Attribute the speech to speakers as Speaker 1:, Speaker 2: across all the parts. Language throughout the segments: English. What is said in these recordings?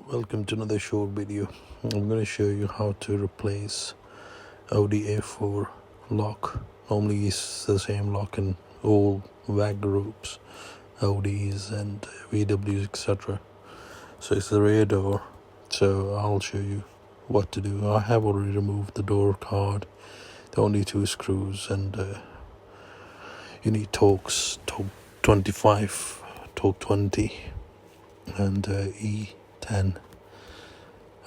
Speaker 1: Welcome to another short video. I'm going to show you how to replace Audi A4 lock. Normally it's the same lock in all WAG groups, Audis and VWs, etc. So it's the rear door. So I'll show you what to do. I have already removed the door card, the only two screws, and you need torque 25, torque 20, and E10.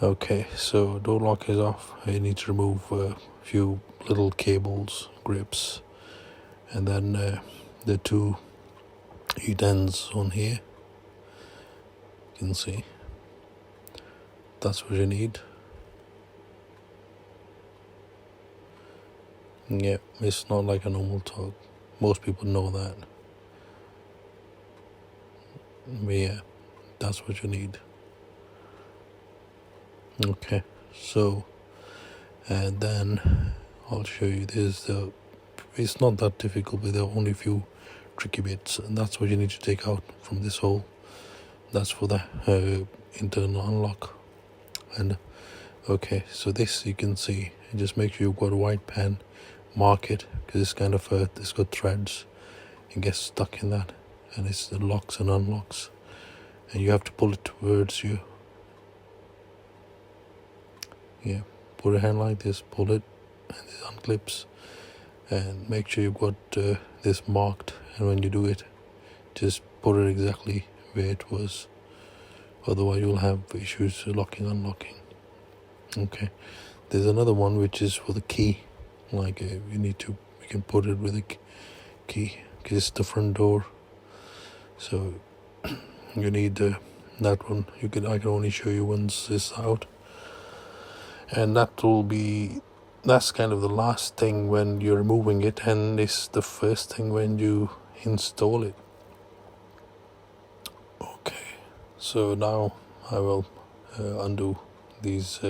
Speaker 1: Okay, so door lock is off. You need to remove a few little cables, grips, and then the two E10s on here. You can see that's what you need. Yeah, it's not like a normal torque. Most people know that. But yeah, that's what you need. Okay, so and then I'll show you this. It's not that difficult, but there are only a few tricky bits, and that's what you need to take out from this hole. That's for the internal unlock. And okay, so this you can see, and just make sure you've got a white pen, mark it, because it's kind of it's got threads. It gets stuck in that, and it's the locks and unlocks, and you have to pull it towards you. Yeah, put your hand like this, pull it, and it unclips, and make sure you've got this marked, and when you do it, just put it exactly where it was, otherwise you'll have issues locking, unlocking. Okay, there's another one which is for the key, like you can put it with a key, because it's the front door, so you need that one. I can only show you once it's out. And that's kind of the last thing when you're removing it, and it's the first thing when you install it. Okay, so now I will undo these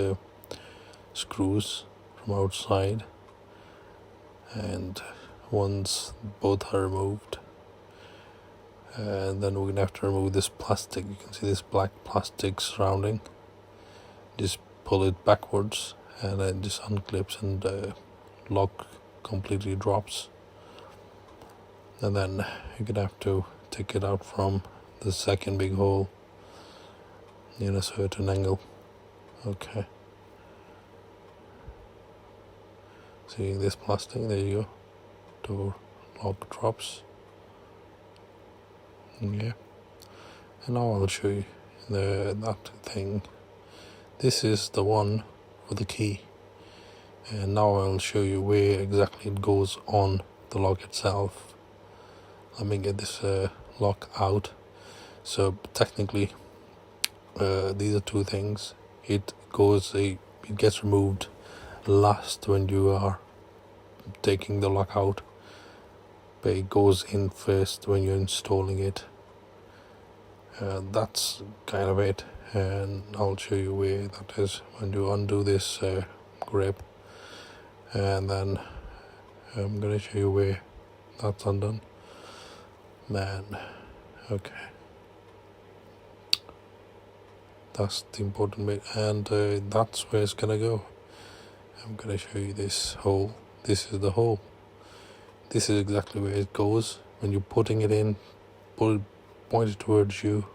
Speaker 1: screws from outside, and once both are removed, and then we're gonna have to remove this plastic. You can see this black plastic surrounding. Just pull it backwards, and it just unclips, and lock completely drops. And then you're gonna have to take it out from the second big hole in a certain angle. Okay, see this plastic, there you go, door lock drops. Yeah, and now I'll show you that thing. This is the one for the key, and now I'll show you where exactly it goes on the lock itself. Let me get this lock out. So technically these are two things. It gets removed last when you are taking the lock out, but it goes in first when you're installing it. That's kind of it, and I'll show you where that is when you undo this grip, and then I'm going to show you where that's undone. Man, okay, that's the important bit, and that's where it's going to go. I'm going to show you this hole. This is the hole. This is exactly where it goes. When you're putting it in, point it towards you,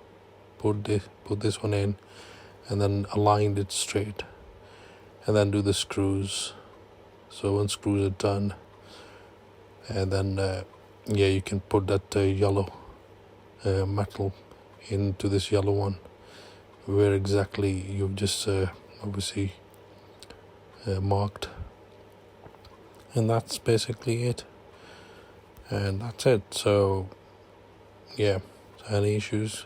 Speaker 1: put this one in, and then align it straight, and then do the screws. So when screws are done, and then you can put that yellow metal into this yellow one where exactly you've just obviously marked, and that's basically it, and that's it. So yeah, any issues,